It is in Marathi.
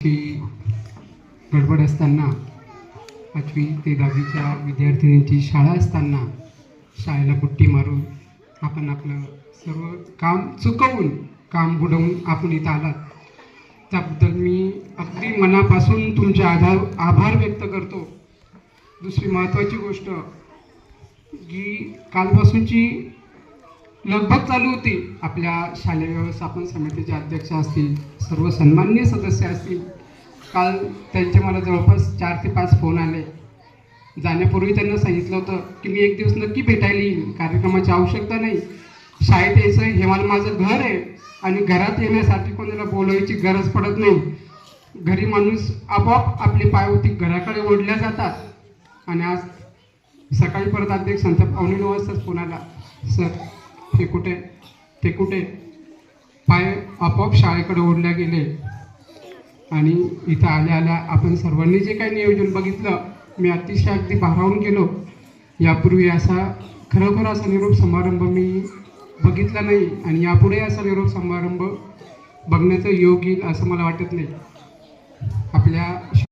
की गडबड असताना 5वी ते 10वीच्या विद्यार्थिनींची शाळा असताना शाळेला पुट्टी मारून आपण आपलं सर्व काम चुकवून काम बुडवून आपण इथं आलात त्याबद्दल मी अगदी मनापासून तुमचे आभार व्यक्त करतो। दुसरी महत्त्वाची गोष्ट की कालपासूनची लगबग चालू होती, आपल्या शालेय व्यवस्थापन समितीचे अध्यक्ष असतील, सर्व सन्माननीय सदस्य असतील, काल त्यांचे मला जवळपास 4 ते 5 फोन आले। जाण्यापूर्वी त्यांना सांगितलं होतं की मी एक दिवस नक्की भेटायला येईल, कार्यक्रमाची आवश्यकता नाही, शाळेत यायचं हे मला माझं घर आहे आणि घरात येण्यासाठी कोणाला बोलवायची गरज पडत नाही। घरी माणूस आपोआप आपले पायवती घराकडे ओढल्या जातात। आणि आज सकाळी परत अध्यक्षांचा 8:45 वाजताच फोन आला, सर हे कुठे ते कुठे, पाय आपोआप शाळेकडे ओढल्या गेले। आणि इथं आल्या आल्या आपण सर्वांनी जे काही नियोजन बघितलं मी अतिशय अगदी भारावून गेलो। यापूर्वी असा खरोखर असा निरोप समारंभ मी बघितला नाही आणि यापुढे असा निरोप समारंभ बघण्याचं योग येईल असं मला वाटत नाही। आपल्या